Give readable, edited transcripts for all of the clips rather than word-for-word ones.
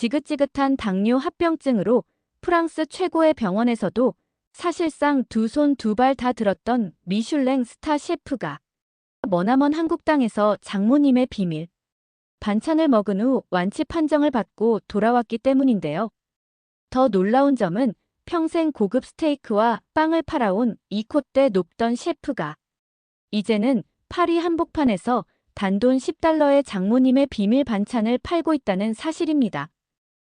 지긋지긋한 당뇨 합병증으로 프랑스 최고의 병원에서도 사실상 두 손 두 발 다 들었던 미슐랭 스타 셰프가 머나먼 한국 땅에서 장모님의 비밀 반찬을 먹은 후 완치 판정을 받고 돌아왔기 때문인데요. 더 놀라운 점은 평생 고급 스테이크와 빵을 팔아온 이 콧대 높던 셰프가 이제는 파리 한복판에서 단돈 10달러의 장모님의 비밀 반찬을 팔고 있다는 사실입니다.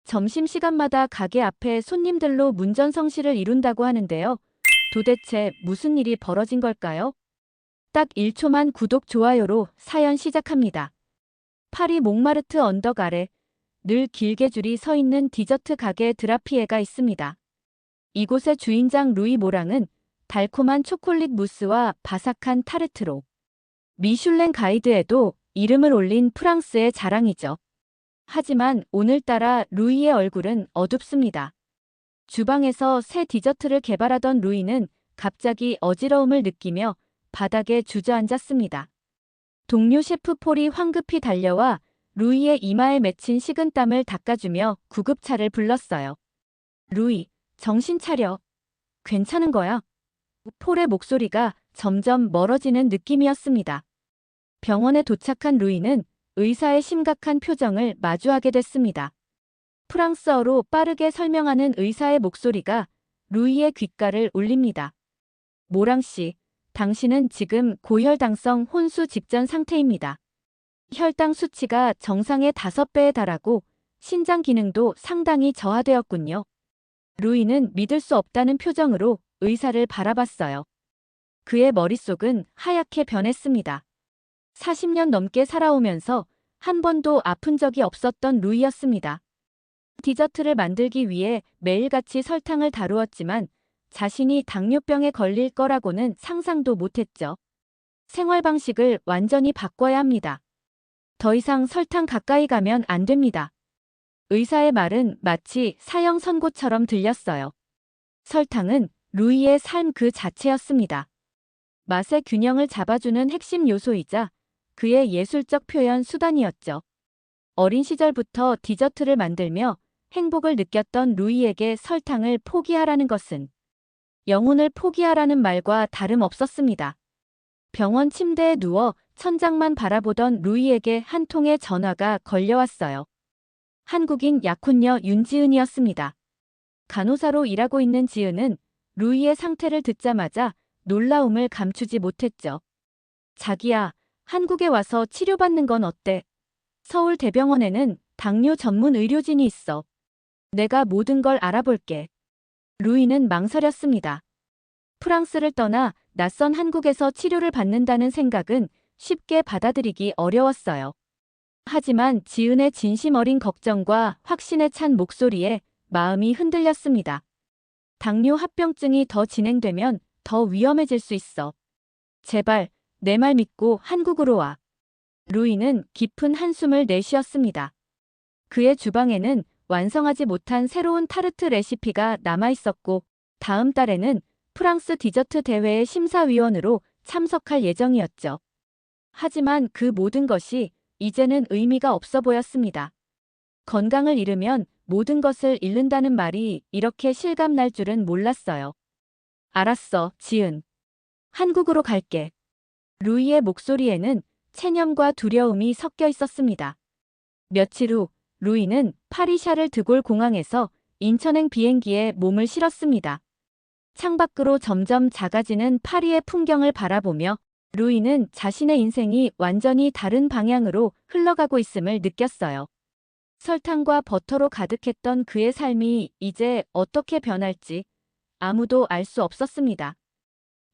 점심시간마다 가게 앞에 손님들로 문전성시를 이룬다고 하는데요. 도대체 무슨 일이 벌어진 걸까요? 딱 1초만 구독, 좋아요로 사연 시작합니다. 파리 몽마르트 언덕 아래 늘 길게 줄이 서 있는 디저트 가게 드라피에가 있습니다. 이곳의 주인장 루이 모랑은 달콤한 초콜릿 무스와 바삭한 타르트로 미슐랭 가이드에도 이름을 올린 프랑스의 자랑이죠. 하지만 오늘따라 루이의 얼굴은 어둡습니다. 주방에서 새 디저트를 개발하던 루이는 갑자기 어지러움을 느끼며 바닥에 주저앉았습니다. 동료 셰프 폴이 황급히 달려와 루이의 이마에 맺힌 식은땀을 닦아주며 구급차를 불렀어요. 루이, 정신 차려. 괜찮은 거야? 폴의 목소리가 점점 멀어지는 느낌이었습니다. 병원에 도착한 루이는 의사의 심각한 표정을 마주하게 됐습니다. 프랑스어로 빠르게 설명하는 의사의 목소리가 루이의 귓가를 울립니다. 모랑 씨, 당신은 지금 고혈당성 혼수 직전 상태입니다. 혈당 수치가 정상의 5배에 달하고 신장 기능도 상당히 저하되었군요. 루이는 믿을 수 없다는 표정으로 의사를 바라봤어요. 그의 머릿속은 하얗게 변했습니다. 40년 넘게 살아오면서 한 번도 아픈 적이 없었던 루이였습니다. 디저트를 만들기 위해 매일같이 설탕을 다루었지만 자신이 당뇨병에 걸릴 거라고는 상상도 못했죠. 생활 방식을 완전히 바꿔야 합니다. 더 이상 설탕 가까이 가면 안 됩니다. 의사의 말은 마치 사형 선고처럼 들렸어요. 설탕은 루이의 삶 그 자체였습니다. 맛의 균형을 잡아주는 핵심 요소이자 그의 예술적 표현 수단이었죠. 어린 시절부터 디저트를 만들며 행복을 느꼈던 루이에게 설탕을 포기하라는 것은 영혼을 포기하라는 말과 다름없었습니다. 병원 침대에 누워 천장만 바라보던 루이에게 한 통의 전화가 걸려왔어요. 한국인 약혼녀 윤지은이었습니다. 간호사로 일하고 있는 지은은 루이의 상태를 듣자마자 놀라움을 감추지 못했죠. 자기야, 한국에 와서 치료받는 건 어때? 서울 대병원에는 당뇨 전문 의료진이 있어. 내가 모든 걸 알아볼게. 루이는 망설였습니다. 프랑스를 떠나 낯선 한국에서 치료를 받는다는 생각은 쉽게 받아들이기 어려웠어요. 하지만 지은의 진심 어린 걱정과 확신에 찬 목소리에 마음이 흔들렸습니다. 당뇨 합병증이 더 진행되면 더 위험해질 수 있어. 제발 내 말 믿고 한국으로 와. 루이는 깊은 한숨을 내쉬었습니다. 그의 주방에는 완성하지 못한 새로운 타르트 레시피가 남아있었고 다음 달에는 프랑스 디저트 대회의 심사위원으로 참석할 예정이었죠. 하지만 그 모든 것이 이제는 의미가 없어 보였습니다. 건강을 잃으면 모든 것을 잃는다는 말이 이렇게 실감날 줄은 몰랐어요. 알았어, 지은. 한국으로 갈게. 루이의 목소리에는 체념과 두려움이 섞여 있었습니다. 며칠 후 루이는 파리 샤를 드골 공항에서 인천행 비행기에 몸을 실었습니다. 창밖으로 점점 작아지는 파리의 풍경을 바라보며 루이는 자신의 인생이 완전히 다른 방향으로 흘러가고 있음을 느꼈어요. 설탕과 버터로 가득했던 그의 삶이 이제 어떻게 변할지 아무도 알 수 없었습니다.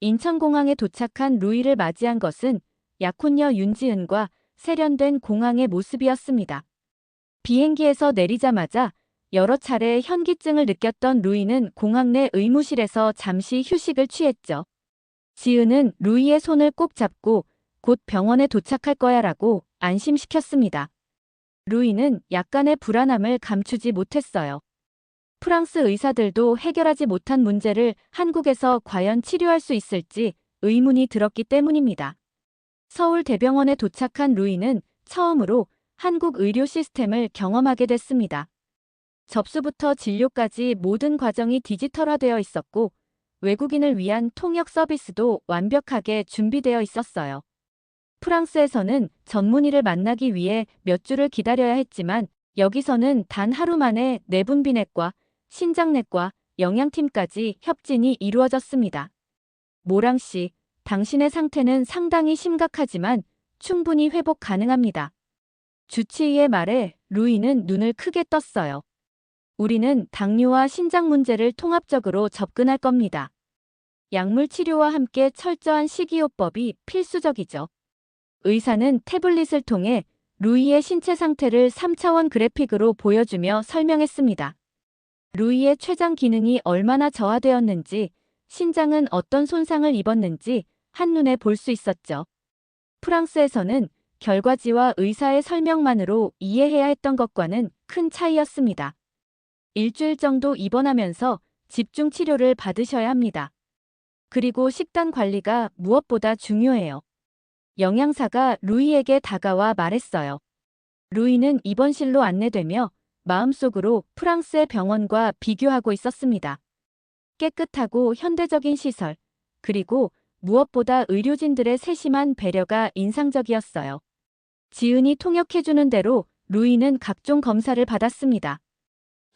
인천공항에 도착한 루이를 맞이한 것은 약혼녀 윤지은과 세련된 공항의 모습이었습니다. 비행기에서 내리자마자 여러 차례 현기증을 느꼈던 루이는 공항 내 의무실에서 잠시 휴식을 취했죠. 지은은 루이의 손을 꼭 잡고 곧 병원에 도착할 거야라고 안심시켰습니다. 루이는 약간의 불안함을 감추지 못했어요. 프랑스 의사들도 해결하지 못한 문제를 한국에서 과연 치료할 수 있을지 의문이 들었기 때문입니다. 서울 대병원에 도착한 루이는 처음으로 한국 의료 시스템을 경험하게 됐습니다. 접수부터 진료까지 모든 과정이 디지털화되어 있었고 외국인을 위한 통역 서비스도 완벽하게 준비되어 있었어요. 프랑스에서는 전문의를 만나기 위해 몇 주를 기다려야 했지만 여기서는 단 하루 만에 내분비내과, 신장내과, 영양팀까지 협진이 이루어졌습니다. 모랑 씨, 당신의 상태는 상당히 심각하지만 충분히 회복 가능합니다. 주치의의 말에 루이는 눈을 크게 떴어요. 우리는 당뇨와 신장 문제를 통합적으로 접근할 겁니다. 약물 치료와 함께 철저한 식이요법이 필수적이죠. 의사는 태블릿을 통해 루이의 신체 상태를 3차원 그래픽으로 보여주며 설명했습니다. 루이의 췌장 기능이 얼마나 저하되었는지, 신장은 어떤 손상을 입었는지 한눈에 볼 수 있었죠. 프랑스에서는 결과지와 의사의 설명만으로 이해해야 했던 것과는 큰 차이였습니다. 일주일 정도 입원하면서 집중 치료를 받으셔야 합니다. 그리고 식단 관리가 무엇보다 중요해요. 영양사가 루이에게 다가와 말했어요. 루이는 입원실로 안내되며 마음속으로 프랑스의 병원과 비교하고 있었습니다. 깨끗하고 현대적인 시설, 그리고 무엇보다 의료진들의 세심한 배려가 인상적이었어요. 지은이 통역해주는 대로 루이는 각종 검사를 받았습니다.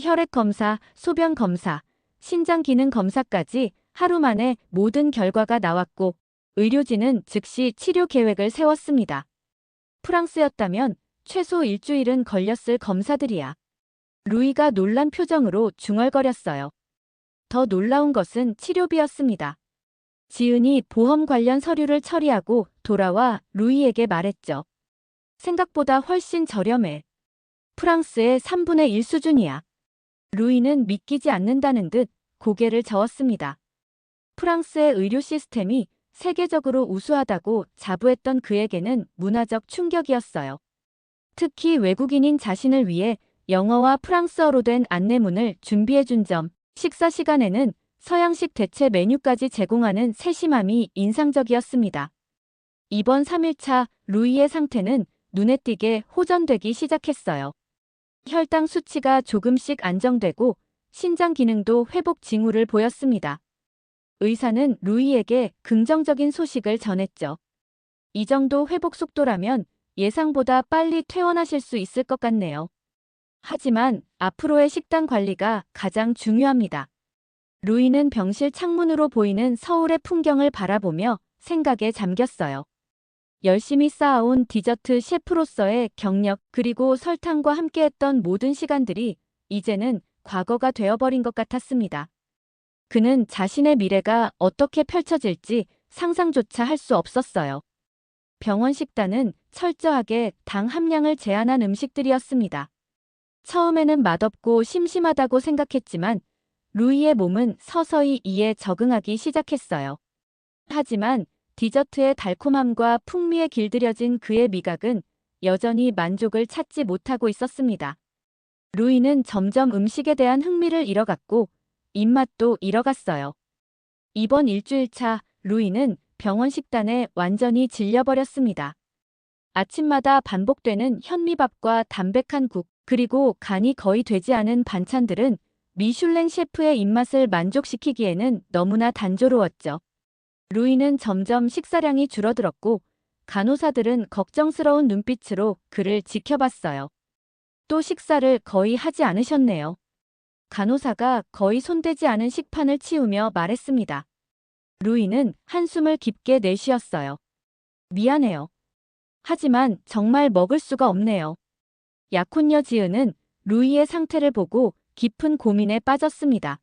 혈액 검사, 소변 검사, 신장 기능 검사까지 하루 만에 모든 결과가 나왔고 의료진은 즉시 치료 계획을 세웠습니다. 프랑스였다면 최소 일주일은 걸렸을 검사들이야. 루이가 놀란 표정으로 중얼거렸어요. 더 놀라운 것은 치료비였습니다. 지은이 보험 관련 서류를 처리하고 돌아와 루이에게 말했죠. 생각보다 훨씬 저렴해. 프랑스의 3분의 1 수준이야. 루이는 믿기지 않는다는 듯 고개를 저었습니다. 프랑스의 의료 시스템이 세계적으로 우수하다고 자부했던 그에게는 문화적 충격이었어요. 특히 외국인인 자신을 위해 영어와 프랑스어로 된 안내문을 준비해준 점, 식사 시간에는 서양식 대체 메뉴까지 제공하는 세심함이 인상적이었습니다. 이번 3일차 루이의 상태는 눈에 띄게 호전되기 시작했어요. 혈당 수치가 조금씩 안정되고 신장 기능도 회복 징후를 보였습니다. 의사는 루이에게 긍정적인 소식을 전했죠. 이 정도 회복 속도라면 예상보다 빨리 퇴원하실 수 있을 것 같네요. 하지만 앞으로의 식단 관리가 가장 중요합니다. 루이는 병실 창문으로 보이는 서울의 풍경을 바라보며 생각에 잠겼어요. 열심히 쌓아온 디저트 셰프로서의 경력 그리고 설탕과 함께했던 모든 시간들이 이제는 과거가 되어버린 것 같았습니다. 그는 자신의 미래가 어떻게 펼쳐질지 상상조차 할 수 없었어요. 병원 식단은 철저하게 당 함량을 제한한 음식들이었습니다. 처음에는 맛없고 심심하다고 생각했지만 루이의 몸은 서서히 이에 적응하기 시작했어요. 하지만 디저트의 달콤함과 풍미에 길들여진 그의 미각은 여전히 만족을 찾지 못하고 있었습니다. 루이는 점점 음식에 대한 흥미를 잃어갔고 입맛도 잃어갔어요. 이번 일주일차 루이는 병원 식단에 완전히 질려버렸습니다. 아침마다 반복되는 현미밥과 담백한 국, 그리고 간이 거의 되지 않은 반찬들은 미슐랭 셰프의 입맛을 만족시키기에는 너무나 단조로웠죠. 루이는 점점 식사량이 줄어들었고 간호사들은 걱정스러운 눈빛으로 그를 지켜봤어요. 또 식사를 거의 하지 않으셨네요. 간호사가 거의 손대지 않은 식판을 치우며 말했습니다. 루이는 한숨을 깊게 내쉬었어요. 미안해요. 하지만 정말 먹을 수가 없네요. 약혼녀 지은은 루이의 상태를 보고 깊은 고민에 빠졌습니다.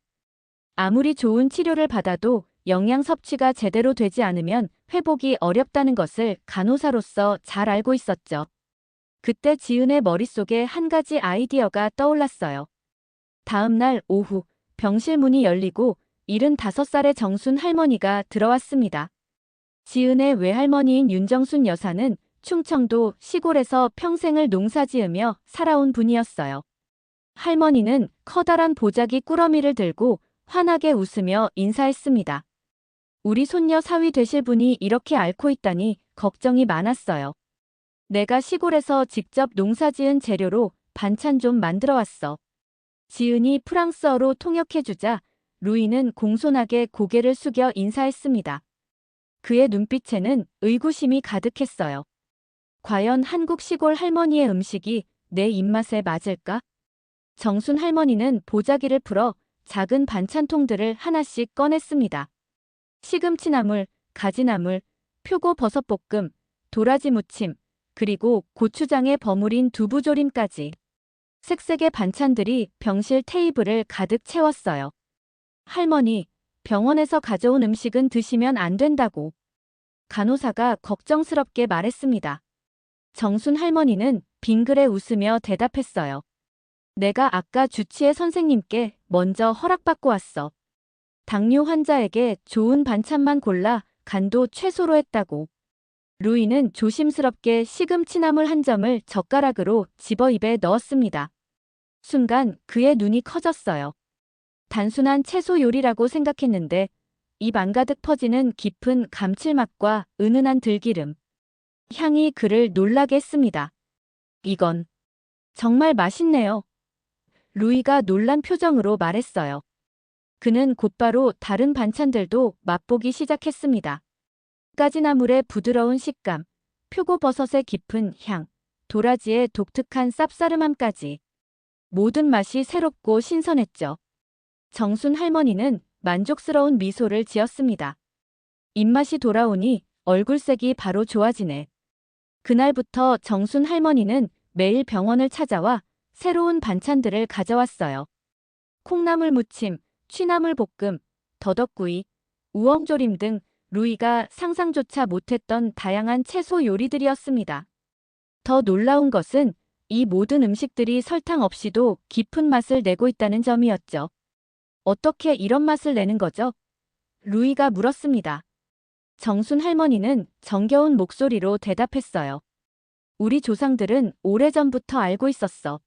아무리 좋은 치료를 받아도 영양 섭취가 제대로 되지 않으면 회복이 어렵다는 것을 간호사로서 잘 알고 있었죠. 그때 지은의 머릿속에 한 가지 아이디어가 떠올랐어요. 다음 날 오후 병실 문이 열리고 75살의 정순 할머니가 들어왔습니다. 지은의 외할머니인 윤정순 여사는 충청도 시골에서 평생을 농사지으며 살아온 분이었어요. 할머니는 커다란 보자기 꾸러미를 들고 환하게 웃으며 인사했습니다. 우리 손녀 사위 되실 분이 이렇게 앓고 있다니 걱정이 많았어요. 내가 시골에서 직접 농사지은 재료로 반찬 좀 만들어 왔어. 지은이 프랑스어로 통역해주자 루이는 공손하게 고개를 숙여 인사했습니다. 그의 눈빛에는 의구심이 가득했어요. 과연 한국 시골 할머니의 음식이 내 입맛에 맞을까? 정순 할머니는 보자기를 풀어 작은 반찬통들을 하나씩 꺼냈습니다. 시금치나물, 가지나물, 표고버섯볶음, 도라지 무침, 그리고 고추장에 버무린 두부조림까지. 색색의 반찬들이 병실 테이블을 가득 채웠어요. 할머니, 병원에서 가져온 음식은 드시면 안 된다고. 간호사가 걱정스럽게 말했습니다. 정순 할머니는 빙그레 웃으며 대답했어요. 내가 아까 주치의 선생님께 먼저 허락받고 왔어. 당뇨 환자에게 좋은 반찬만 골라 간도 최소로 했다고. 루이는 조심스럽게 시금치나물 한 점을 젓가락으로 집어 입에 넣었습니다. 순간 그의 눈이 커졌어요. 단순한 채소 요리라고 생각했는데 입 안가득 퍼지는 깊은 감칠맛과 은은한 들기름. 향이 그를 놀라게 했습니다. 이건 정말 맛있네요. 루이가 놀란 표정으로 말했어요. 그는 곧바로 다른 반찬들도 맛보기 시작했습니다. 가지나물의 부드러운 식감, 표고버섯의 깊은 향, 도라지의 독특한 쌉싸름함까지. 모든 맛이 새롭고 신선했죠. 정순 할머니는 만족스러운 미소를 지었습니다. 입맛이 돌아오니 얼굴색이 바로 좋아지네. 그날부터 정순 할머니는 매일 병원을 찾아와 새로운 반찬들을 가져왔어요. 콩나물 무침, 취나물 볶음, 더덕구이, 우엉조림 등 루이가 상상조차 못했던 다양한 채소 요리들이었습니다. 더 놀라운 것은 이 모든 음식들이 설탕 없이도 깊은 맛을 내고 있다는 점이었죠. 어떻게 이런 맛을 내는 거죠? 루이가 물었습니다. 정순 할머니는 정겨운 목소리로 대답했어요. 우리 조상들은 오래전부터 알고 있었어.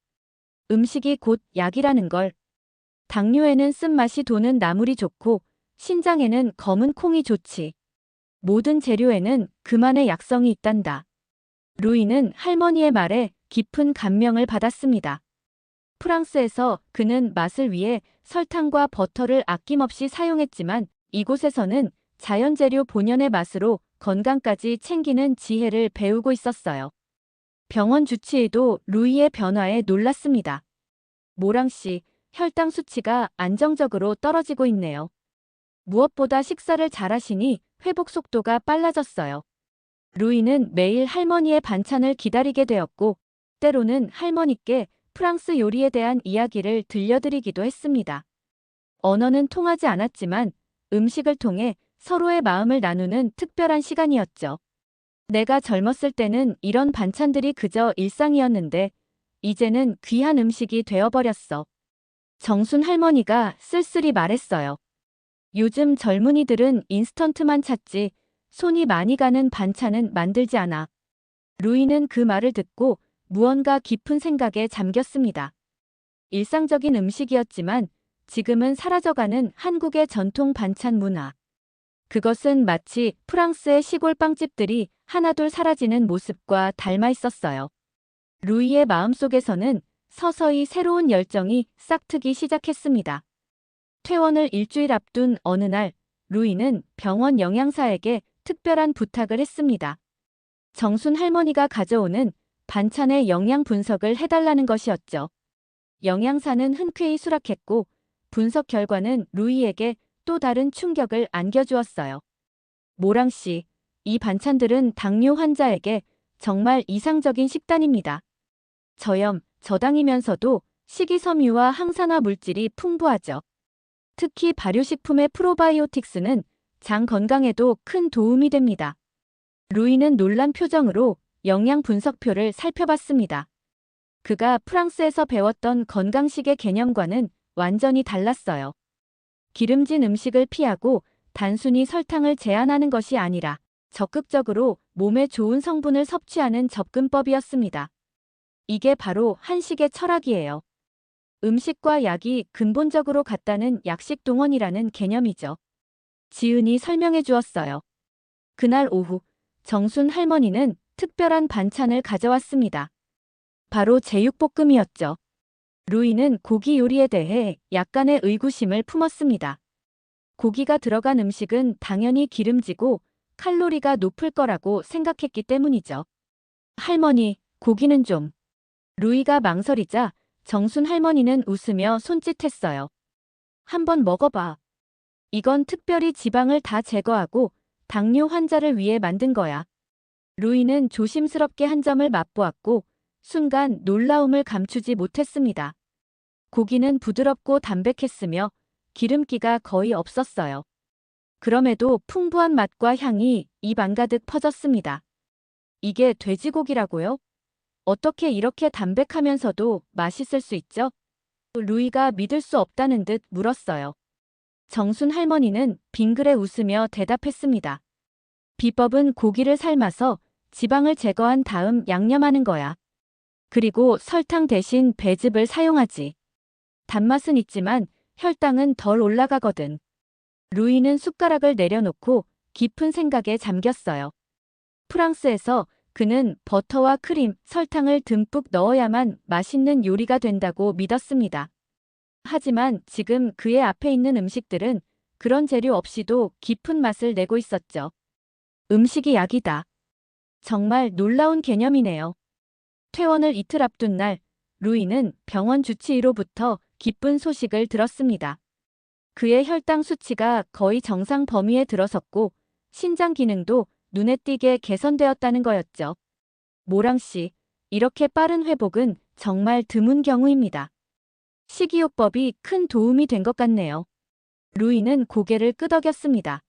음식이 곧 약이라는 걸. 당뇨에는 쓴맛이 도는 나물이 좋고 신장에는 검은 콩이 좋지. 모든 재료에는 그만의 약성이 있단다. 루이는 할머니의 말에 깊은 감명을 받았습니다. 프랑스에서 그는 맛을 위해 설탕과 버터를 아낌없이 사용했지만 이곳에서는 자연재료 본연의 맛으로 건강까지 챙기는 지혜를 배우고 있었어요. 병원 주치의도 루이의 변화에 놀랐습니다. 모랑씨, 혈당 수치가 안정적으로 떨어지고 있네요. 무엇보다 식사를 잘하시니 회복 속도가 빨라졌어요. 루이는 매일 할머니의 반찬을 기다리게 되었고, 때로는 할머니께 프랑스 요리에 대한 이야기를 들려드리기도 했습니다. 언어는 통하지 않았지만 음식을 통해 서로의 마음을 나누는 특별한 시간이었죠. 내가 젊었을 때는 이런 반찬들이 그저 일상이었는데 이제는 귀한 음식이 되어버렸어. 정순 할머니가 쓸쓸히 말했어요. 요즘 젊은이들은 인스턴트만 찾지 손이 많이 가는 반찬은 만들지 않아. 루이는 그 말을 듣고 무언가 깊은 생각에 잠겼습니다. 일상적인 음식이었지만 지금은 사라져가는 한국의 전통 반찬 문화. 그것은 마치 프랑스의 시골 빵집들이 하나둘 사라지는 모습과 닮아 있었어요. 루이의 마음속에서는 서서히 새로운 열정이 싹트기 시작했습니다. 퇴원을 일주일 앞둔 어느 날, 루이는 병원 영양사에게 특별한 부탁을 했습니다. 정순 할머니가 가져오는 반찬의 영양 분석을 해달라는 것이었죠. 영양사는 흔쾌히 수락했고 분석 결과는 루이에게 또 다른 충격을 안겨주었어요. 모랑씨, 이 반찬들은 당뇨 환자에게 정말 이상적인 식단입니다. 저염, 저당이면서도 식이섬유와 항산화 물질이 풍부하죠. 특히 발효식품의 프로바이오틱스는 장 건강에도 큰 도움이 됩니다. 루이는 놀란 표정으로 영양 분석표를 살펴봤습니다. 그가 프랑스에서 배웠던 건강식의 개념과는 완전히 달랐어요. 기름진 음식을 피하고 단순히 설탕을 제한하는 것이 아니라 적극적으로 몸에 좋은 성분을 섭취하는 접근법이었습니다. 이게 바로 한식의 철학이에요. 음식과 약이 근본적으로 같다는 약식 동원이라는 개념이죠. 지은이 설명해 주었어요. 그날 오후, 정순 할머니는 특별한 반찬을 가져왔습니다. 바로 제육볶음이었죠. 루이는 고기 요리에 대해 약간의 의구심을 품었습니다. 고기가 들어간 음식은 당연히 기름지고 칼로리가 높을 거라고 생각했기 때문이죠. 할머니, 고기는 좀. 루이가 망설이자 정순 할머니는 웃으며 손짓했어요. 한번 먹어봐. 이건 특별히 지방을 다 제거하고 당뇨 환자를 위해 만든 거야. 루이는 조심스럽게 한 점을 맛보았고 순간 놀라움을 감추지 못했습니다. 고기는 부드럽고 담백했으며 기름기가 거의 없었어요. 그럼에도 풍부한 맛과 향이 입 안가득 퍼졌습니다. 이게 돼지고기라고요? 어떻게 이렇게 담백하면서도 맛있을 수 있죠? 루이가 믿을 수 없다는 듯 물었어요. 정순 할머니는 빙그레 웃으며 대답했습니다. 비법은 고기를 삶아서 지방을 제거한 다음 양념하는 거야. 그리고 설탕 대신 배즙을 사용하지. 단맛은 있지만 혈당은 덜 올라가거든. 루이는 숟가락을 내려놓고 깊은 생각에 잠겼어요. 프랑스에서 그는 버터와 크림, 설탕을 듬뿍 넣어야만 맛있는 요리가 된다고 믿었습니다. 하지만 지금 그의 앞에 있는 음식들은 그런 재료 없이도 깊은 맛을 내고 있었죠. 음식이 약이다. 정말 놀라운 개념이네요. 퇴원을 이틀 앞둔 날, 루이는 병원 주치의로부터 기쁜 소식을 들었습니다. 그의 혈당 수치가 거의 정상 범위에 들어섰고 신장 기능도 눈에 띄게 개선되었다는 거였죠. 모랑 씨, 이렇게 빠른 회복은 정말 드문 경우입니다. 식이요법이 큰 도움이 된 것 같네요. 루이는 고개를 끄덕였습니다.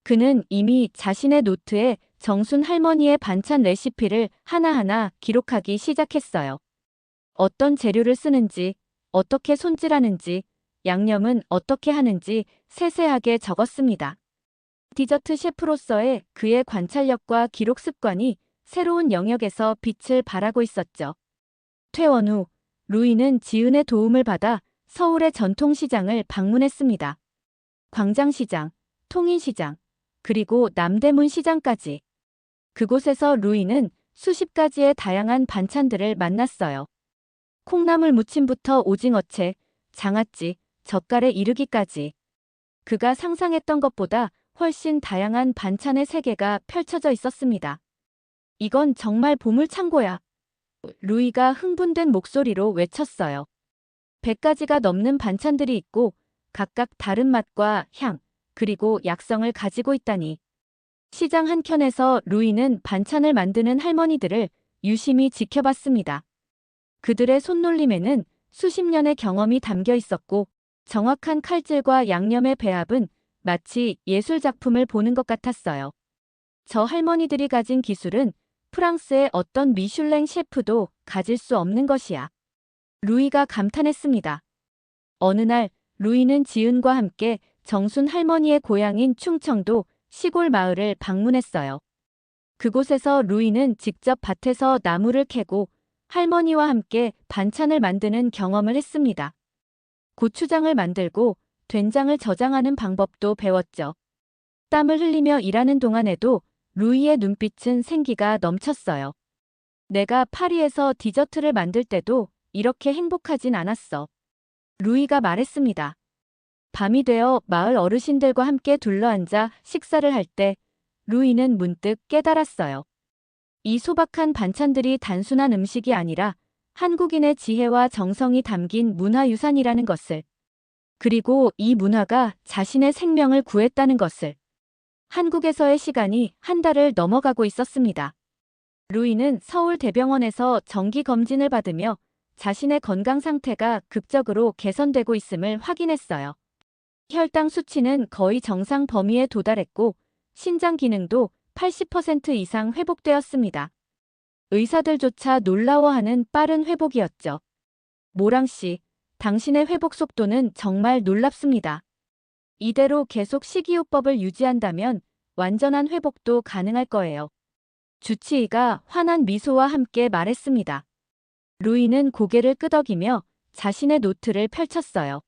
그는 이미 자신의 노트에 정순 할머니의 반찬 레시피를 하나하나 기록하기 시작했어요. 어떤 재료를 쓰는지, 어떻게 손질하는지, 양념은 어떻게 하는지 세세하게 적었습니다. 디저트 셰프로서의 그의 관찰력과 기록 습관이 새로운 영역에서 빛을 발하고 있었죠. 퇴원 후 루이는 지은의 도움을 받아 서울의 전통시장을 방문했습니다. 광장시장, 통인시장, 그리고 남대문 시장까지. 그곳에서 루이는 수십 가지의 다양한 반찬들을 만났어요. 콩나물 무침부터 오징어채, 장아찌, 젓갈에 이르기까지. 그가 상상했던 것보다 훨씬 다양한 반찬의 세계가 펼쳐져 있었습니다. 이건 정말 보물창고야. 루이가 흥분된 목소리로 외쳤어요. 100가지가 넘는 반찬들이 있고 각각 다른 맛과 향, 그리고 약성을 가지고 있다니. 시장 한켠에서 루이는 반찬을 만드는 할머니들을 유심히 지켜봤습니다. 그들의 손놀림에는 수십 년의 경험이 담겨 있었고 정확한 칼질과 양념의 배합은 마치 예술작품을 보는 것 같았어요. 저 할머니들이 가진 기술은 프랑스의 어떤 미슐랭 셰프도 가질 수 없는 것이야. 루이가 감탄했습니다. 어느 날 루이는 지은과 함께 정순 할머니의 고향인 충청도 시골 마을을 방문했어요. 그곳에서 루이는 직접 밭에서 나무를 캐고 할머니와 함께 반찬을 만드는 경험을 했습니다. 고추장을 만들고 된장을 저장하는 방법도 배웠죠. 땀을 흘리며 일하는 동안에도 루이의 눈빛은 생기가 넘쳤어요. 내가 파리에서 디저트를 만들 때도 이렇게 행복하진 않았어. 루이가 말했습니다. 밤이 되어 마을 어르신들과 함께 둘러앉아 식사를 할 때 루이는 문득 깨달았어요. 이 소박한 반찬들이 단순한 음식이 아니라 한국인의 지혜와 정성이 담긴 문화유산이라는 것을. 그리고 이 문화가 자신의 생명을 구했다는 것을. 한국에서의 시간이 한 달을 넘어가고 있었습니다. 루이는 서울대병원에서 정기검진을 받으며 자신의 건강 상태가 극적으로 개선되고 있음을 확인했어요. 혈당 수치는 거의 정상 범위에 도달했고 신장 기능도 80% 이상 회복되었습니다. 의사들조차 놀라워하는 빠른 회복이었죠. 모랑 씨, 당신의 회복 속도는 정말 놀랍습니다. 이대로 계속 식이요법을 유지한다면 완전한 회복도 가능할 거예요. 주치의가 환한 미소와 함께 말했습니다. 루이는 고개를 끄덕이며 자신의 노트를 펼쳤어요.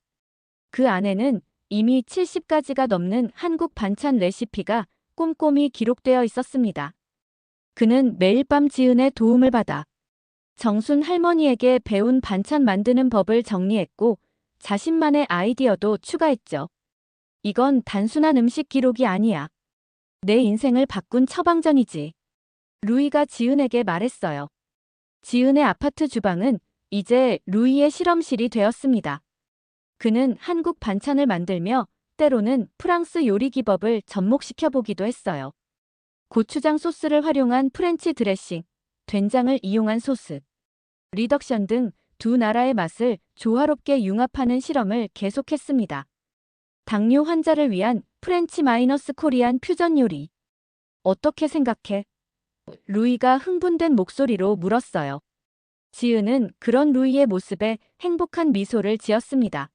그 안에는 이미 70가지가 넘는 한국 반찬 레시피가 꼼꼼히 기록되어 있었습니다. 그는 매일 밤 지은의 도움을 받아 정순 할머니에게 배운 반찬 만드는 법을 정리했고 자신만의 아이디어도 추가했죠. 이건 단순한 음식 기록이 아니야. 내 인생을 바꾼 처방전이지. 루이가 지은에게 말했어요. 지은의 아파트 주방은 이제 루이의 실험실이 되었습니다. 그는 한국 반찬을 만들며 때로는 프랑스 요리 기법을 접목시켜 보기도 했어요. 고추장 소스를 활용한 프렌치 드레싱, 된장을 이용한 소스, 리덕션 등 두 나라의 맛을 조화롭게 융합하는 실험을 계속했습니다. 당뇨 환자를 위한 프렌치 마이너스 코리안 퓨전 요리. 어떻게 생각해? 루이가 흥분된 목소리로 물었어요. 지은은 그런 루이의 모습에 행복한 미소를 지었습니다.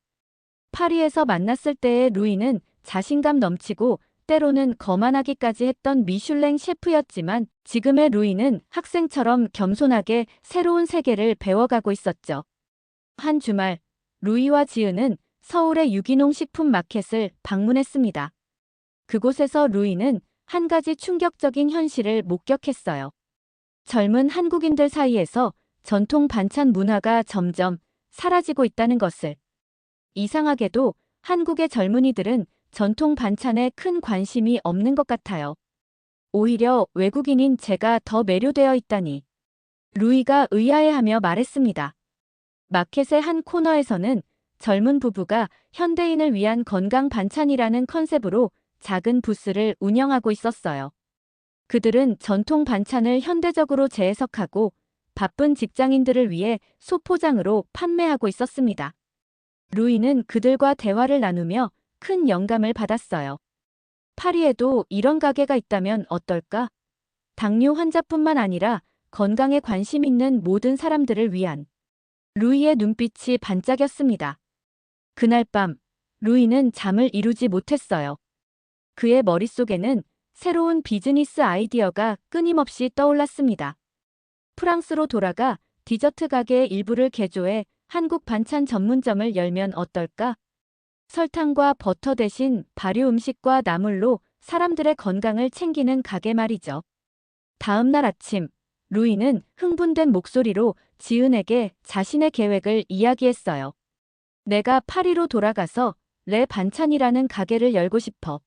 파리에서 만났을 때의 루이는 자신감 넘치고 때로는 거만하기까지 했던 미슐랭 셰프였지만 지금의 루이는 학생처럼 겸손하게 새로운 세계를 배워가고 있었죠. 한 주말, 루이와 지은은 서울의 유기농 식품 마켓을 방문했습니다. 그곳에서 루이는 한 가지 충격적인 현실을 목격했어요. 젊은 한국인들 사이에서 전통 반찬 문화가 점점 사라지고 있다는 것을. 이상하게도 한국의 젊은이들은 전통 반찬에 큰 관심이 없는 것 같아요. 오히려 외국인인 제가 더 매료되어 있다니. 루이가 의아해하며 말했습니다. 마켓의 한 코너에서는 젊은 부부가 현대인을 위한 건강 반찬이라는 컨셉으로 작은 부스를 운영하고 있었어요. 그들은 전통 반찬을 현대적으로 재해석하고 바쁜 직장인들을 위해 소포장으로 판매하고 있었습니다. 루이는 그들과 대화를 나누며 큰 영감을 받았어요. 파리에도 이런 가게가 있다면 어떨까? 당뇨 환자뿐만 아니라 건강에 관심 있는 모든 사람들을 위한. 루이의 눈빛이 반짝였습니다. 그날 밤, 루이는 잠을 이루지 못했어요. 그의 머릿속에는 새로운 비즈니스 아이디어가 끊임없이 떠올랐습니다. 프랑스로 돌아가 디저트 가게의 일부를 개조해 한국 반찬 전문점을 열면 어떨까? 설탕과 버터 대신 발효 음식과 나물로 사람들의 건강을 챙기는 가게 말이죠. 다음 날 아침, 루이는 흥분된 목소리로 지은에게 자신의 계획을 이야기했어요. 내가 파리로 돌아가서 레 반찬이라는 가게를 열고 싶어.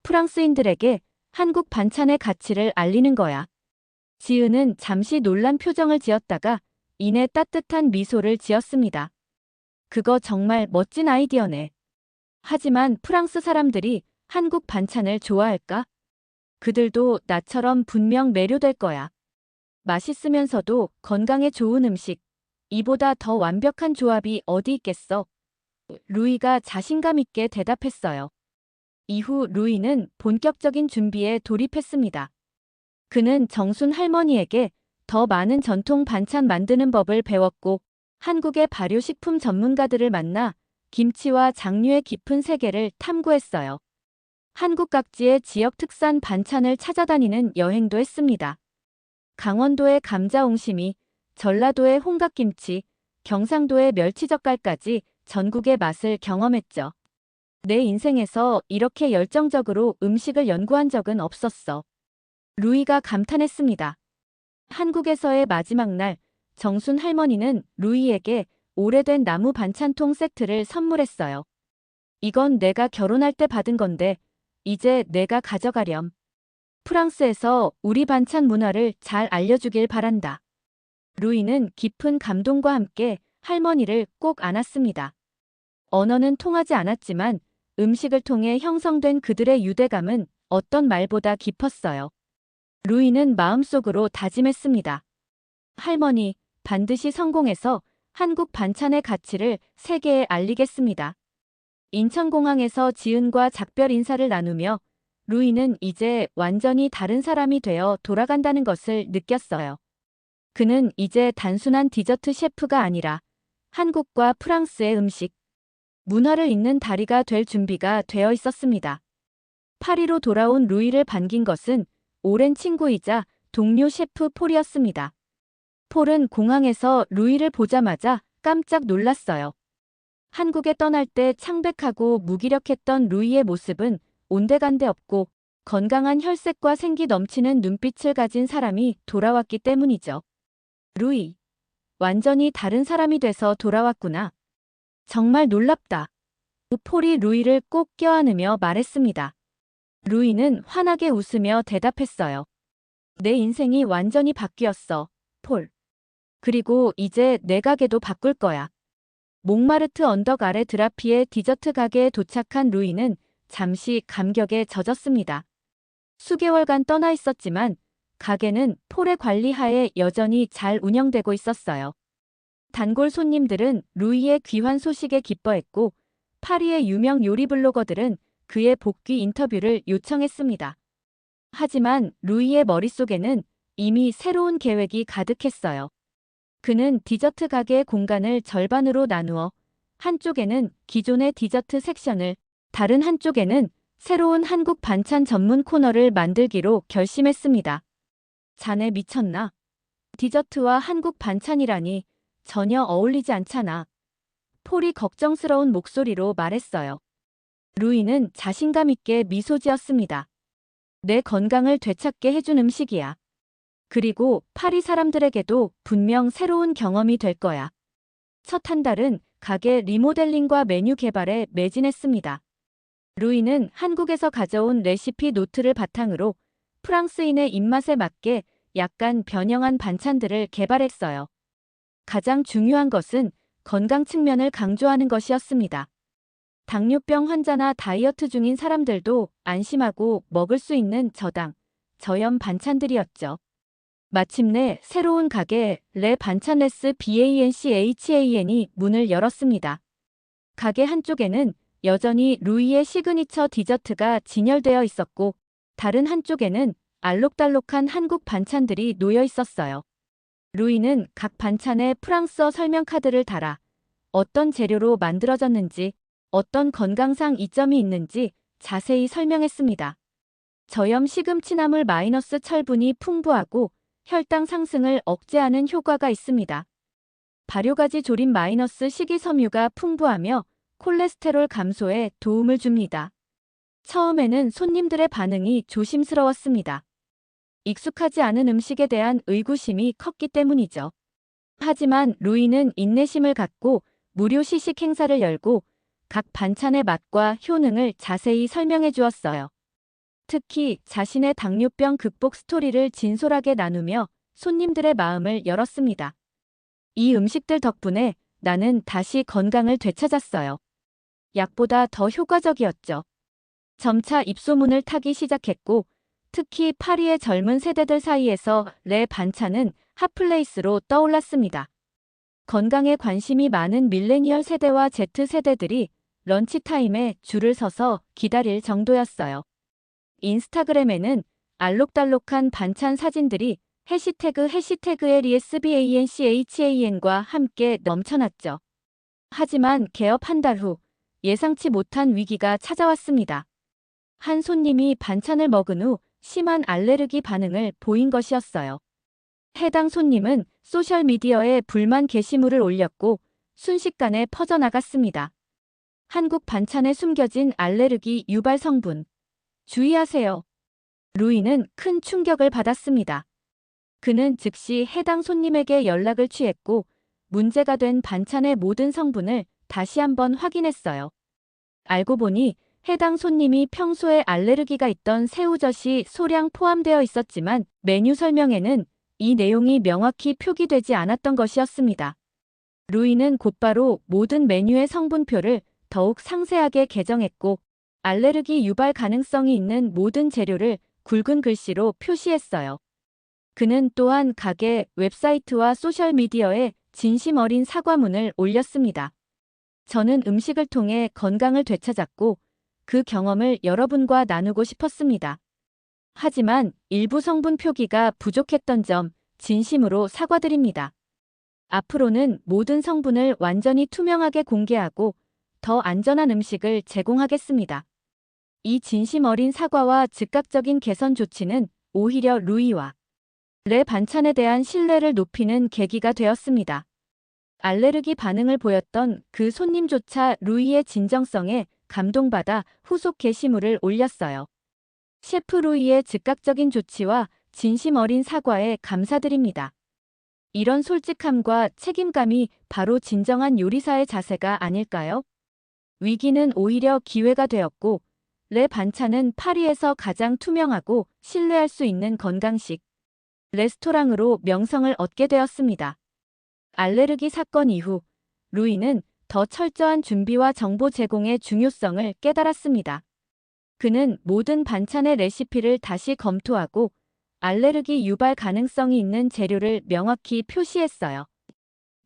프랑스인들에게 한국 반찬의 가치를 알리는 거야. 지은은 잠시 놀란 표정을 지었다가 이내 따뜻한 미소를 지었습니다. 그거 정말 멋진 아이디어네. 하지만 프랑스 사람들이 한국 반찬을 좋아할까? 그들도 나처럼 분명 매료될 거야. 맛있으면서도 건강에 좋은 음식. 이보다 더 완벽한 조합이 어디 있겠어? 루이가 자신감 있게 대답했어요. 이후 루이는 본격적인 준비에 돌입했습니다. 그는 정순 할머니에게 더 많은 전통 반찬 만드는 법을 배웠고 한국의 발효식품 전문가들을 만나 김치와 장류의 깊은 세계를 탐구했어요. 한국 각지의 지역 특산 반찬을 찾아다니는 여행도 했습니다. 강원도의 감자옹심이, 전라도의 홍각김치, 경상도의 멸치젓갈까지 전국의 맛을 경험했죠. 내 인생에서 이렇게 열정적으로 음식을 연구한 적은 없었어. 루이가 감탄했습니다. 한국에서의 마지막 날, 정순 할머니는 루이에게 오래된 나무 반찬통 세트를 선물했어요. 이건 내가 결혼할 때 받은 건데 이제 내가 가져가렴. 프랑스에서 우리 반찬 문화를 잘 알려주길 바란다. 루이는 깊은 감동과 함께 할머니를 꼭 안았습니다. 언어는 통하지 않았지만 음식을 통해 형성된 그들의 유대감은 어떤 말보다 깊었어요. 루이는 마음속으로 다짐했습니다. 할머니, 반드시 성공해서 한국 반찬의 가치를 세계에 알리겠습니다. 인천공항에서 지은과 작별 인사를 나누며 루이는 이제 완전히 다른 사람이 되어 돌아간다는 것을 느꼈어요. 그는 이제 단순한 디저트 셰프가 아니라 한국과 프랑스의 음식, 문화를 잇는 다리가 될 준비가 되어 있었습니다. 파리로 돌아온 루이를 반긴 것은 오랜 친구이자 동료 셰프 폴이었습니다. 폴은 공항에서 루이를 보자마자 깜짝 놀랐어요. 한국에 떠날 때 창백하고 무기력했던 루이의 모습은 온데간데 없고 건강한 혈색과 생기 넘치는 눈빛을 가진 사람이 돌아왔기 때문이죠. 루이, 완전히 다른 사람이 돼서 돌아왔구나. 정말 놀랍다. 폴이 루이를 꼭 껴안으며 말했습니다. 루이는 환하게 웃으며 대답했어요. 내 인생이 완전히 바뀌었어, 폴. 그리고 이제 내 가게도 바꿀 거야. 몽마르트 언덕 아래 드라피의 디저트 가게에 도착한 루이는 잠시 감격에 젖었습니다. 수개월간 떠나 있었지만 가게는 폴의 관리하에 여전히 잘 운영되고 있었어요. 단골 손님들은 루이의 귀환 소식에 기뻐했고 파리의 유명 요리 블로거들은 그의 복귀 인터뷰를 요청했습니다. 하지만 루이의 머릿속에는 이미 새로운 계획이 가득했어요. 그는 디저트 가게의 공간을 절반으로 나누어 한쪽에는 기존의 디저트 섹션을, 다른 한쪽에는 새로운 한국 반찬 전문 코너를 만들기로 결심했습니다. 자네 미쳤나? 디저트와 한국 반찬이라니 전혀 어울리지 않잖아. 폴이 걱정스러운 목소리로 말했어요. 루이는 자신감 있게 미소 지었습니다. 내 건강을 되찾게 해준 음식이야. 그리고 파리 사람들에게도 분명 새로운 경험이 될 거야. 첫 한 달은 가게 리모델링과 메뉴 개발에 매진했습니다. 루이는 한국에서 가져온 레시피 노트를 바탕으로 프랑스인의 입맛에 맞게 약간 변형한 반찬들을 개발했어요. 가장 중요한 것은 건강 측면을 강조하는 것이었습니다. 당뇨병 환자나 다이어트 중인 사람들도 안심하고 먹을 수 있는 저당, 저염 반찬들이었죠. 마침내 새로운 가게 레 반찬레스 BANCHAN이 문을 열었습니다. 가게 한쪽에는 여전히 루이의 시그니처 디저트가 진열되어 있었고 다른 한쪽에는 알록달록한 한국 반찬들이 놓여 있었어요. 루이는 각 반찬에 프랑스어 설명 카드를 달아 어떤 재료로 만들어졌는지, 어떤 건강상 이점이 있는지 자세히 설명했습니다. 저염 시금치나물 마이너스 철분이 풍부하고 혈당 상승을 억제하는 효과가 있습니다. 발효가지 조림 마이너스 식이섬유가 풍부하며 콜레스테롤 감소에 도움을 줍니다. 처음에는 손님들의 반응이 조심스러웠습니다. 익숙하지 않은 음식에 대한 의구심이 컸기 때문이죠. 하지만 루이는 인내심을 갖고 무료 시식 행사를 열고 각 반찬의 맛과 효능을 자세히 설명해 주었어요. 특히 자신의 당뇨병 극복 스토리를 진솔하게 나누며 손님들의 마음을 열었습니다. 이 음식들 덕분에 나는 다시 건강을 되찾았어요. 약보다 더 효과적이었죠. 점차 입소문을 타기 시작했고 특히 파리의 젊은 세대들 사이에서 레 반찬은 핫플레이스로 떠올랐습니다. 건강에 관심이 많은 밀레니얼 세대와 Z세대들이 런치타임에 줄을 서서 기다릴 정도였어요. 인스타그램에는 알록달록한 반찬 사진들이 해시태그 LSBANCHAN과 함께 넘쳐났죠. 하지만 개업 한 달 후 예상치 못한 위기가 찾아왔습니다. 한 손님이 반찬을 먹은 후 심한 알레르기 반응을 보인 것이었어요. 해당 손님은 소셜미디어에 불만 게시물을 올렸고 순식간에 퍼져나갔습니다. 한국 반찬에 숨겨진 알레르기 유발 성분. 주의하세요. 루이는 큰 충격을 받았습니다. 그는 즉시 해당 손님에게 연락을 취했고 문제가 된 반찬의 모든 성분을 다시 한번 확인했어요. 알고 보니 해당 손님이 평소에 알레르기가 있던 새우젓이 소량 포함되어 있었지만 메뉴 설명에는 이 내용이 명확히 표기되지 않았던 것이었습니다. 루이는 곧바로 모든 메뉴의 성분표를 더욱 상세하게 개정했고 알레르기 유발 가능성이 있는 모든 재료를 굵은 글씨로 표시했어요. 그는 또한 가게 웹사이트와 소셜미디어에 진심 어린 사과문을 올렸습니다. 저는 음식을 통해 건강을 되찾았고 그 경험을 여러분과 나누고 싶었습니다. 하지만 일부 성분 표기가 부족했던 점 진심으로 사과드립니다. 앞으로는 모든 성분을 완전히 투명하게 공개하고 더 안전한 음식을 제공하겠습니다. 이 진심 어린 사과와 즉각적인 개선 조치는 오히려 루이와 레 반찬에 대한 신뢰를 높이는 계기가 되었습니다. 알레르기 반응을 보였던 그 손님조차 루이의 진정성에 감동받아 후속 게시물을 올렸어요. 셰프 루이의 즉각적인 조치와 진심 어린 사과에 감사드립니다. 이런 솔직함과 책임감이 바로 진정한 요리사의 자세가 아닐까요? 위기는 오히려 기회가 되었고, 레 반찬은 파리에서 가장 투명하고 신뢰할 수 있는 건강식 레스토랑으로 명성을 얻게 되었습니다. 알레르기 사건 이후 루이는 더 철저한 준비와 정보 제공의 중요성을 깨달았습니다. 그는 모든 반찬의 레시피를 다시 검토하고 알레르기 유발 가능성이 있는 재료를 명확히 표시했어요.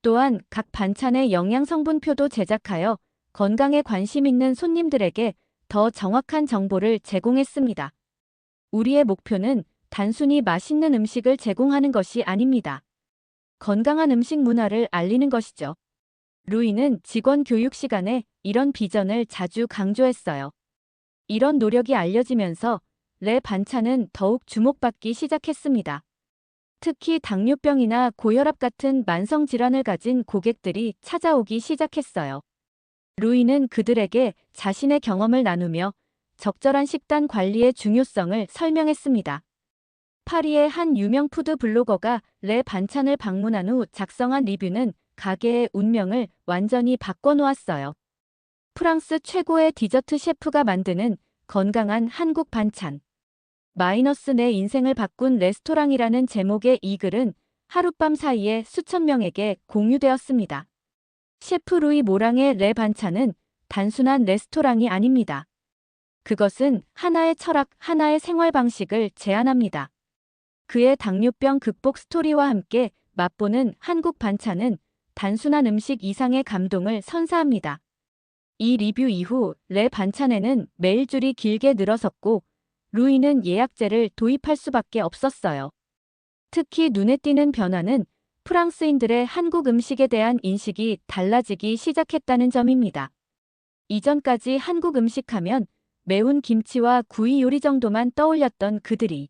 또한 각 반찬의 영양 성분표도 제작하여 건강에 관심 있는 손님들에게 더 정확한 정보를 제공했습니다. 우리의 목표는 단순히 맛있는 음식을 제공하는 것이 아닙니다. 건강한 음식 문화를 알리는 것이죠. 루이는 직원 교육 시간에 이런 비전을 자주 강조했어요. 이런 노력이 알려지면서 레 반찬은 더욱 주목받기 시작했습니다. 특히 당뇨병이나 고혈압 같은 만성 질환을 가진 고객들이 찾아오기 시작했어요. 루이는 그들에게 자신의 경험을 나누며 적절한 식단 관리의 중요성을 설명했습니다. 파리의 한 유명 푸드 블로거가 레 반찬을 방문한 후 작성한 리뷰는 가게의 운명을 완전히 바꿔놓았어요. 프랑스 최고의 디저트 셰프가 만드는 건강한 한국 반찬. 마이너스 내 인생을 바꾼 레스토랑이라는 제목의 이 글은 하룻밤 사이에 수천 명에게 공유되었습니다. 셰프 루이 모랑의 레 반찬은 단순한 레스토랑이 아닙니다. 그것은 하나의 철학, 하나의 생활 방식을 제안합니다. 그의 당뇨병 극복 스토리와 함께 맛보는 한국 반찬은 단순한 음식 이상의 감동을 선사합니다. 이 리뷰 이후 레 반찬에는 매일 줄이 길게 늘어섰고 루이는 예약제를 도입할 수밖에 없었어요. 특히 눈에 띄는 변화는 프랑스인들의 한국 음식에 대한 인식이 달라지기 시작했다는 점입니다. 이전까지 한국 음식하면 매운 김치와 구이 요리 정도만 떠올렸던 그들이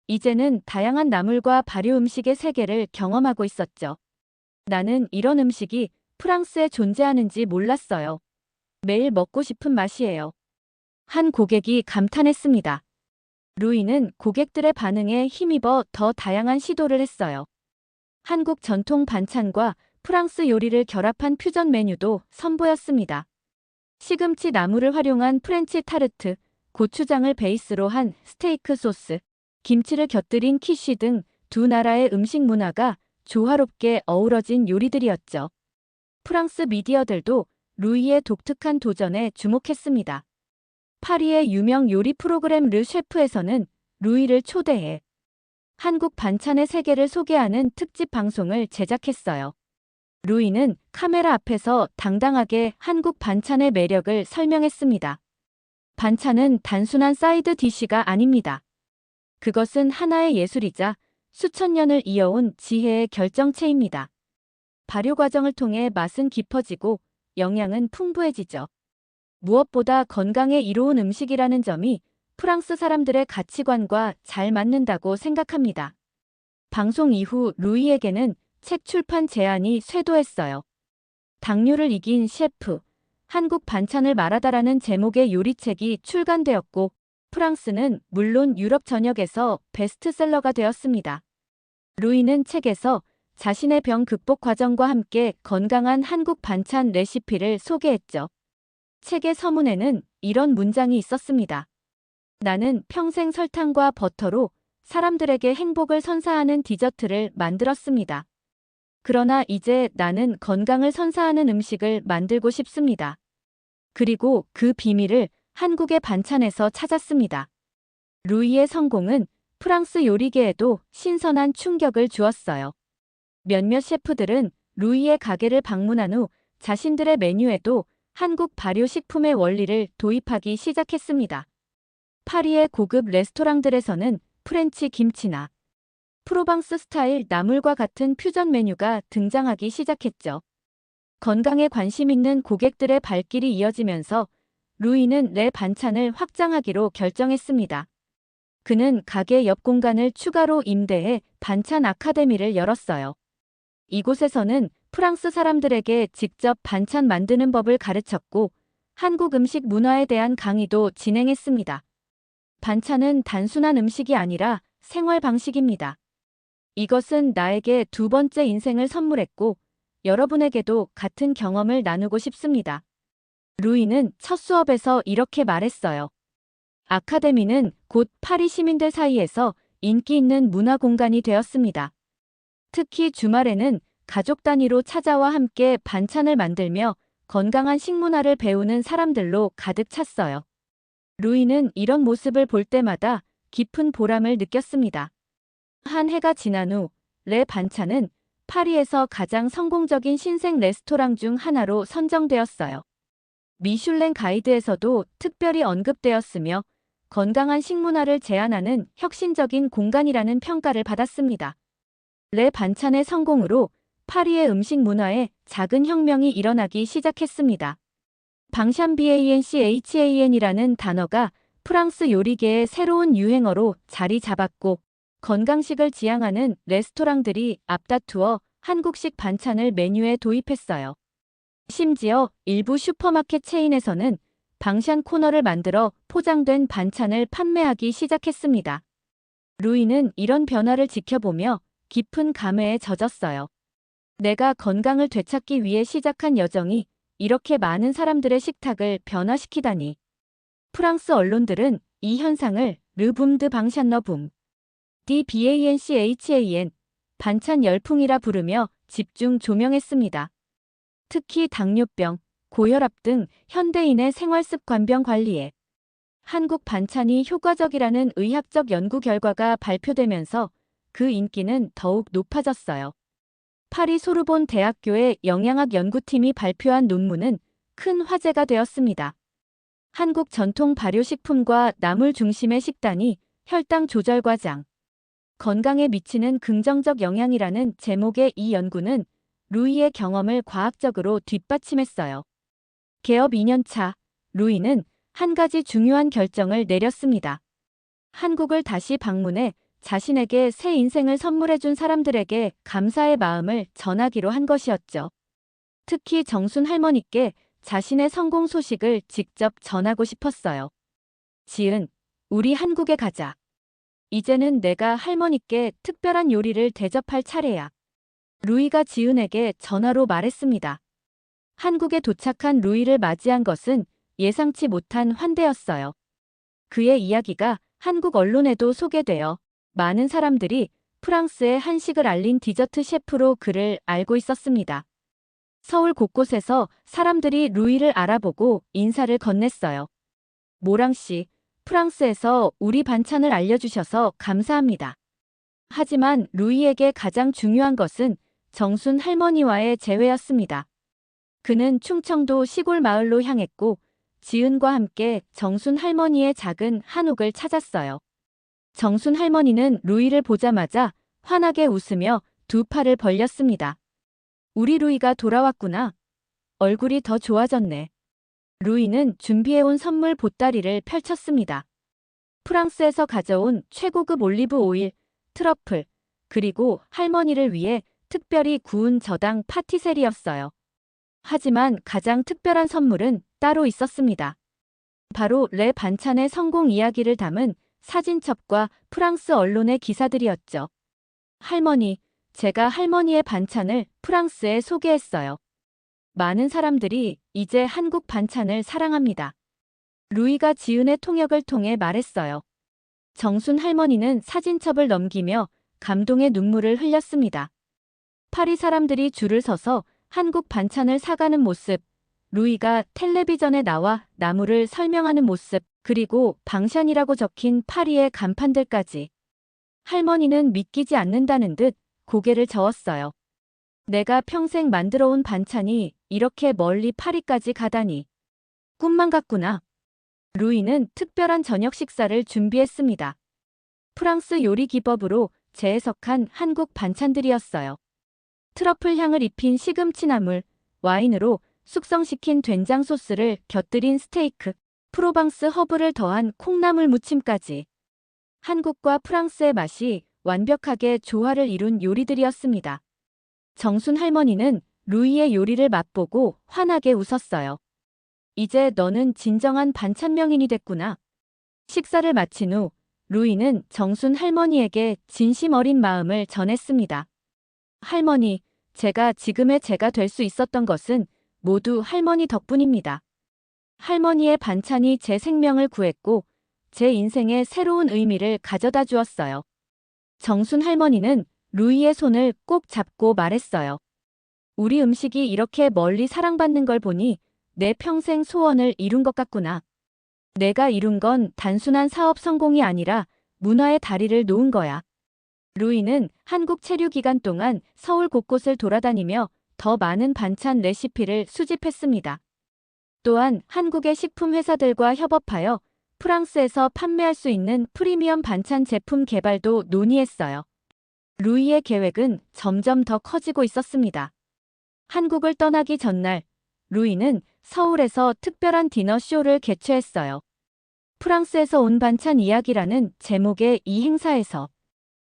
이제는 다양한 나물과 발효 음식의 세계를 경험하고 있었죠. 나는 이런 음식이 프랑스에 존재하는지 몰랐어요. 매일 먹고 싶은 맛이에요. 한 고객이 감탄했습니다. 루이는 고객들의 반응에 힘입어 더 다양한 시도를 했어요. 한국 전통 반찬과 프랑스 요리를 결합한 퓨전 메뉴도 선보였습니다. 시금치 나물을 활용한 프렌치 타르트, 고추장을 베이스로 한 스테이크 소스, 김치를 곁들인 키쉬 등 두 나라의 음식 문화가 조화롭게 어우러진 요리들이었죠. 프랑스 미디어들도 루이의 독특한 도전에 주목했습니다. 파리의 유명 요리 프로그램 르 셰프에서는 루이를 초대해 한국 반찬의 세계를 소개하는 특집 방송을 제작했어요. 루이는 카메라 앞에서 당당하게 한국 반찬의 매력을 설명했습니다. 반찬은 단순한 사이드 디쉬가 아닙니다. 그것은 하나의 예술이자 수천 년을 이어온 지혜의 결정체입니다. 발효 과정을 통해 맛은 깊어지고 영양은 풍부해지죠. 무엇보다 건강에 이로운 음식이라는 점이 프랑스 사람들의 가치관과 잘 맞는다고 생각합니다. 방송 이후 루이에게는 책 출판 제안이 쇄도했어요. 당뇨를 이긴 셰프, 한국 반찬을 말하다라는 제목의 요리책이 출간되었고 프랑스는 물론 유럽 전역에서 베스트셀러가 되었습니다. 루이는 책에서 자신의 병 극복 과정과 함께 건강한 한국 반찬 레시피를 소개했죠. 책의 서문에는 이런 문장이 있었습니다. 나는 평생 설탕과 버터로 사람들에게 행복을 선사하는 디저트를 만들었습니다. 그러나 이제 나는 건강을 선사하는 음식을 만들고 싶습니다. 그리고 그 비밀을 한국의 반찬에서 찾았습니다. 루이의 성공은 프랑스 요리계에도 신선한 충격을 주었어요. 몇몇 셰프들은 루이의 가게를 방문한 후 자신들의 메뉴에도 한국 발효식품의 원리를 도입하기 시작했습니다. 파리의 고급 레스토랑들에서는 프렌치 김치나 프로방스 스타일 나물과 같은 퓨전 메뉴가 등장하기 시작했죠. 건강에 관심 있는 고객들의 발길이 이어지면서 루이는 레 반찬을 확장하기로 결정했습니다. 그는 가게 옆 공간을 추가로 임대해 반찬 아카데미를 열었어요. 이곳에서는 프랑스 사람들에게 직접 반찬 만드는 법을 가르쳤고 한국 음식 문화에 대한 강의도 진행했습니다. 반찬은 단순한 음식이 아니라 생활 방식입니다. 이것은 나에게 두 번째 인생을 선물했고 여러분에게도 같은 경험을 나누고 싶습니다. 루이는 첫 수업에서 이렇게 말했어요. 아카데미는 곧 파리 시민들 사이에서 인기 있는 문화 공간이 되었습니다. 특히 주말에는 가족 단위로 찾아와 함께 반찬을 만들며 건강한 식문화를 배우는 사람들로 가득 찼어요. 루이는 이런 모습을 볼 때마다 깊은 보람을 느꼈습니다. 한 해가 지난 후 레 반찬은 파리에서 가장 성공적인 신생 레스토랑 중 하나로 선정되었어요. 미슐랭 가이드에서도 특별히 언급되었으며 건강한 식문화를 제안하는 혁신적인 공간이라는 평가를 받았습니다. 레 반찬의 성공으로 파리의 음식 문화에 작은 혁명이 일어나기 시작했습니다. 방샨비엔chan이라는 단어가 프랑스 요리계의 새로운 유행어로 자리 잡았고 건강식을 지향하는 레스토랑들이 앞다투어 한국식 반찬을 메뉴에 도입했어요. 심지어 일부 슈퍼마켓 체인에서는 방샨 코너를 만들어 포장된 반찬을 판매하기 시작했습니다. 루이는 이런 변화를 지켜보며 깊은 감회에 젖었어요. 내가 건강을 되찾기 위해 시작한 여정이 이렇게 많은 사람들의 식탁을 변화시키다니. 프랑스 언론들은 이 현상을 르붐드 방샨너 붐, DBANCHAN, 반찬 열풍이라 부르며 집중 조명했습니다. 특히 당뇨병, 고혈압 등 현대인의 생활습관병 관리에 한국 반찬이 효과적이라는 의학적 연구 결과가 발표되면서 그 인기는 더욱 높아졌어요. 파리 소르본 대학교의 영양학 연구팀이 발표한 논문은 큰 화제가 되었습니다. 한국 전통 발효식품과 나물 중심의 식단이 혈당 조절 과장, 건강에 미치는 긍정적 영향이라는 제목의 이 연구는 루이의 경험을 과학적으로 뒷받침했어요. 개업 2년차, 루이는 한 가지 중요한 결정을 내렸습니다. 한국을 다시 방문해 자신에게 새 인생을 선물해준 사람들에게 감사의 마음을 전하기로 한 것이었죠. 특히 정순 할머니께 자신의 성공 소식을 직접 전하고 싶었어요. 지은, 우리 한국에 가자. 이제는 내가 할머니께 특별한 요리를 대접할 차례야. 루이가 지은에게 전화로 말했습니다. 한국에 도착한 루이를 맞이한 것은 예상치 못한 환대였어요. 그의 이야기가 한국 언론에도 소개되어 많은 사람들이 프랑스의 한식을 알린 디저트 셰프로 그를 알고 있었습니다. 서울 곳곳에서 사람들이 루이를 알아보고 인사를 건넸어요. 모랑씨, 프랑스에서 우리 반찬을 알려주셔서 감사합니다. 하지만 루이에게 가장 중요한 것은 정순 할머니와의 재회였습니다. 그는 충청도 시골 마을로 향했고 지은과 함께 정순 할머니의 작은 한옥을 찾았어요. 정순 할머니는 루이를 보자마자 환하게 웃으며 두 팔을 벌렸습니다. 우리 루이가 돌아왔구나. 얼굴이 더 좋아졌네. 루이는 준비해온 선물 보따리를 펼쳤습니다. 프랑스에서 가져온 최고급 올리브 오일, 트러플, 그리고 할머니를 위해 특별히 구운 저당 파티세리였어요. 하지만 가장 특별한 선물은 따로 있었습니다. 바로 레 반찬의 성공 이야기를 담은 사진첩과 프랑스 언론의 기사들이었죠. 할머니, 제가 할머니의 반찬을 프랑스에 소개했어요. 많은 사람들이 이제 한국 반찬을 사랑합니다. 루이가 지은의 통역을 통해 말했어요. 정순 할머니는 사진첩을 넘기며 감동의 눈물을 흘렸습니다. 파리 사람들이 줄을 서서 한국 반찬을 사가는 모습, 루이가 텔레비전에 나와 나물을 설명하는 모습, 그리고 방샨이라고 적힌 파리의 간판들까지. 할머니는 믿기지 않는다는 듯 고개를 저었어요. 내가 평생 만들어온 반찬이 이렇게 멀리 파리까지 가다니. 꿈만 같구나. 루이는 특별한 저녁 식사를 준비했습니다. 프랑스 요리 기법으로 재해석한 한국 반찬들이었어요. 트러플 향을 입힌 시금치 나물, 와인으로 숙성시킨 된장 소스를 곁들인 스테이크, 프로방스 허브를 더한 콩나물 무침까지. 한국과 프랑스의 맛이 완벽하게 조화를 이룬 요리들이었습니다. 정순 할머니는 루이의 요리를 맛보고 환하게 웃었어요. 이제 너는 진정한 반찬 명인이 됐구나. 식사를 마친 후 루이는 정순 할머니에게 진심 어린 마음을 전했습니다. 할머니, 제가 지금의 제가 될 수 있었던 것은 모두 할머니 덕분입니다. 할머니의 반찬이 제 생명을 구했고 제 인생에 새로운 의미를 가져다 주었어요. 정순 할머니는 루이의 손을 꼭 잡고 말했어요. 우리 음식이 이렇게 멀리 사랑받는 걸 보니 내 평생 소원을 이룬 것 같구나. 내가 이룬 건 단순한 사업 성공이 아니라 문화의 다리를 놓은 거야. 루이는 한국 체류 기간 동안 서울 곳곳을 돌아다니며 더 많은 반찬 레시피를 수집했습니다. 또한 한국의 식품 회사들과 협업하여 프랑스에서 판매할 수 있는 프리미엄 반찬 제품 개발도 논의했어요. 루이의 계획은 점점 더 커지고 있었습니다. 한국을 떠나기 전날, 루이는 서울에서 특별한 디너 쇼를 개최했어요. 프랑스에서 온 반찬 이야기라는 제목의 이 행사에서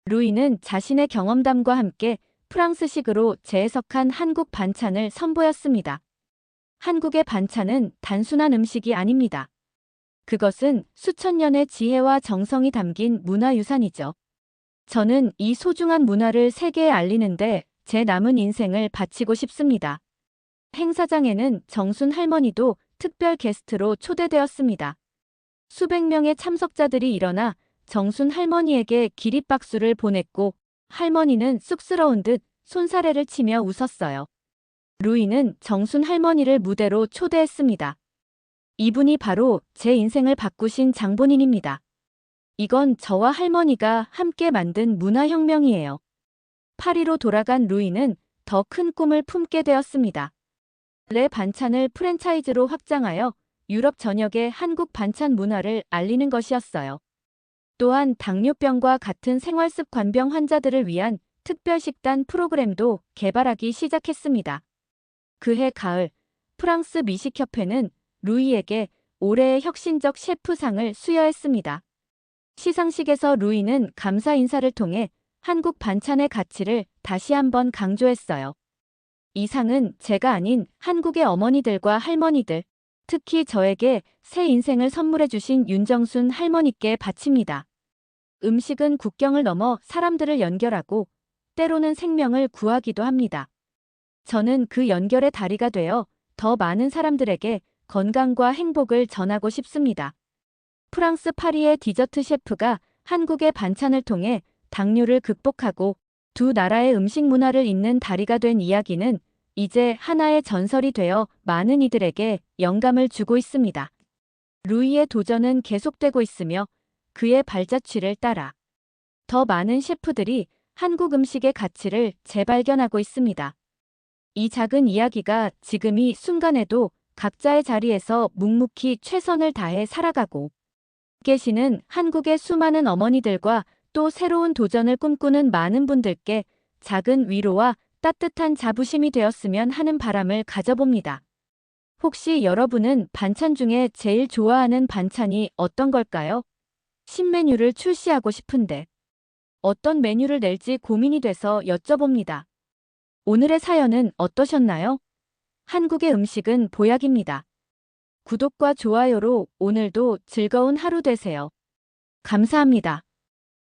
루이는 자신의 경험담과 함께 프랑스식으로 재해석한 한국 반찬을 선보였습니다. 한국의 반찬은 단순한 음식이 아닙니다. 그것은 수천 년의 지혜와 정성이 담긴 문화유산이죠. 저는 이 소중한 문화를 세계에 알리는데 제 남은 인생을 바치고 싶습니다. 행사장에는 정순 할머니도 특별 게스트로 초대되었습니다. 수백 명의 참석자들이 일어나 정순 할머니에게 기립박수를 보냈고 할머니는 쑥스러운 듯 손사래를 치며 웃었어요. 루이는 정순 할머니를 무대로 초대했습니다. 이분이 바로 제 인생을 바꾸신 장본인입니다. 이건 저와 할머니가 함께 만든 문화혁명이에요. 파리로 돌아간 루이는 더 큰 꿈을 품게 되었습니다. 레 반찬을 프랜차이즈로 확장하여 유럽 전역의 한국 반찬 문화를 알리는 것이었어요. 또한 당뇨병과 같은 생활습관병 환자들을 위한 특별 식단 프로그램도 개발하기 시작했습니다. 그해 가을, 프랑스 미식협회는 루이에게 올해의 혁신적 셰프상을 수여했습니다. 시상식에서 루이는 감사 인사를 통해 한국 반찬의 가치를 다시 한번 강조했어요. 이 상은 제가 아닌 한국의 어머니들과 할머니들, 특히 저에게 새 인생을 선물해 주신 윤정순 할머니께 바칩니다. 음식은 국경을 넘어 사람들을 연결하고 때로는 생명을 구하기도 합니다. 저는 그 연결의 다리가 되어 더 많은 사람들에게 건강과 행복을 전하고 싶습니다. 프랑스 파리의 디저트 셰프가 한국의 반찬을 통해 당뇨를 극복하고 두 나라의 음식 문화를 잇는 다리가 된 이야기는 이제 하나의 전설이 되어 많은 이들에게 영감을 주고 있습니다. 루이의 도전은 계속되고 있으며 그의 발자취를 따라 더 많은 셰프들이 한국 음식의 가치를 재발견하고 있습니다. 이 작은 이야기가 지금 이 순간에도 각자의 자리에서 묵묵히 최선을 다해 살아가고 계시는 한국의 수많은 어머니들과 또 새로운 도전을 꿈꾸는 많은 분들께 작은 위로와 따뜻한 자부심이 되었으면 하는 바람을 가져봅니다. 혹시 여러분은 반찬 중에 제일 좋아하는 반찬이 어떤 걸까요? 신메뉴를 출시하고 싶은데 어떤 메뉴를 낼지 고민이 돼서 여쭤봅니다. 오늘의 사연은 어떠셨나요? 한국의 음식은 보약입니다. 구독과 좋아요로 오늘도 즐거운 하루 되세요. 감사합니다.